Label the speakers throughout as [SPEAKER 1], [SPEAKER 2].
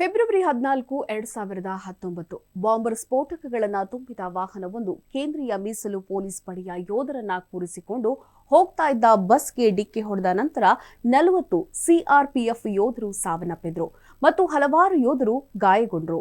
[SPEAKER 1] February 14, 2019 bomber ಸ್ಫೋಟಕಗಳನ್ನು ತುಂಬಿದ ವಾಹನವೊಂದು ಕೇಂದ್ರೀಯ ಮೀಸಲು ಪೊಲೀಸ್ ಪಡೆಯ ಯೋಧರನ್ನ ಕೂರಿಸಿಕೊಂಡು ಹೋಗ್ತಾ ಇದ್ದ ಬಸ್ಗೆ ಡಿಕ್ಕಿ ಹೊಡೆದ ನಂತರ 40 ಸಿಆರ್ಪಿಎಫ್ ಯೋಧರು ಸಾವನ್ನಪ್ಪಿದ್ರು ಮತ್ತು ಹಲವಾರು ಯೋಧರು ಗಾಯಗೊಂಡರು.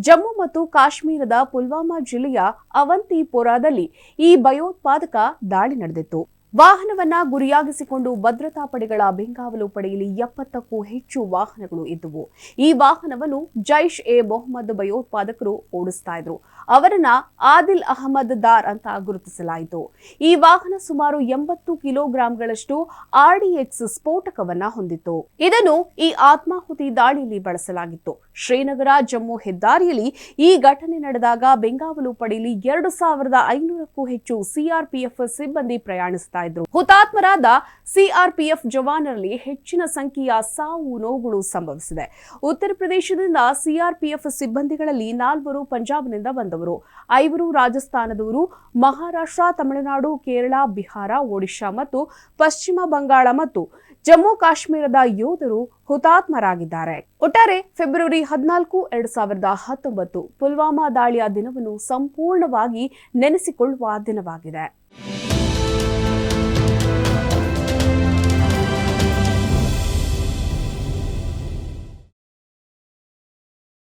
[SPEAKER 1] ಜಮ್ಮು ಮತ್ತು ಕಾಶ್ಮೀರದ ಪುಲ್ವಾಮಾ ಜಿಲ್ಲೆಯ ಅವಂತಿಪೋರಾದಲ್ಲಿ ಈ ಭಯೋತ್ಪಾದಕ ದಾಳಿ ನಡೆದಿತ್ತು. ವಾಹನವನ್ನ ಗುರಿಯಾಗಿಸಿಕೊಂಡು ಭದ್ರತಾ ಪಡೆಗಳ ಬೆಂಗಾವಲು ಪಡೆಯಲ್ಲಿ 70ಕ್ಕೂ ಹೆಚ್ಚು ವಾಹನಗಳು ಇದ್ದವು. ಈ ವಾಹನವನ್ನು ಜೈಷ್ ಎ ಮೊಹಮ್ಮದ್ ಭಯೋತ್ಪಾದಕರು ಓಡಿಸ್ತಾ ಇದ್ರು. ಅವರನ್ನ ಆದಿಲ್ ಅಹಮದ್ ದಾರ್ ಅಂತ ಗುರುತಿಸಲಾಯಿತು. ಈ ವಾಹನ ಸುಮಾರು 80 ಕಿಲೋಗ್ರಾಂಗಳಷ್ಟು ಆರ್ಡಿಎಕ್ಸ್ ಸ್ಫೋಟಕವನ್ನ ಹೊಂದಿತ್ತು. ಇದನ್ನು ಈ ಆತ್ಮಾಹುತಿ ದಾಳಿಯಲ್ಲಿ ಬಳಸಲಾಗಿತ್ತು. ಶ್ರೀನಗರ ಜಮ್ಮು ಹೆದ್ದಾರಿಯಲ್ಲಿ ಈ ಘಟನೆ ನಡೆದಾಗ ಬೆಂಗಾವಲು ಪಡೆಯಲ್ಲಿ 2500ಕ್ಕೂ ಹೆಚ್ಚು ಸಿಆರ್ಪಿಎಫ್ ಸಿಬ್ಬಂದಿ ಪ್ರಯಾಣಿಸುತ್ತಾ ಇದ್ರು. ಹುತಾತ್ಮರಾದ ಸಿಆರ್ಪಿಎಫ್ ಜವಾನರಲ್ಲಿ ಹೆಚ್ಚಿನ ಸಂಖ್ಯೆಯ ಸಾವು ನೋವುಗಳು ಸಂಭವಿಸಿದೆ. ಉತ್ತರ ಪ್ರದೇಶದಿಂದ ಸಿಆರ್ಪಿಎಫ್ ಸಿಬ್ಬಂದಿಗಳಲ್ಲಿ 4 ಪಂಜಾಬ್ನಿಂದ ಬಂದವರು, 5 ರಾಜಸ್ಥಾನದವರು, ಮಹಾರಾಷ್ಟ್ರ, ತಮಿಳುನಾಡು, ಕೇರಳ, ಬಿಹಾರ, ಒಡಿಶಾ ಮತ್ತು ಪಶ್ಚಿಮ ಬಂಗಾಳ ಮತ್ತು ಜಮ್ಮು ಕಾಶ್ಮೀರದ ಯೋಧರು ಹುತಾತ್ಮರಾಗಿದ್ದಾರೆ. ಒಟ್ಟಾರೆ ಫೆಬ್ರವರಿ 14, 2019 ಪುಲ್ವಾಮಾ ದಾಳಿಯ ದಿನವನ್ನು ಸಂಪೂರ್ಣವಾಗಿ ನೆನೆಸಿಕೊಳ್ಳುವ ದಿನವಾಗಿದೆ.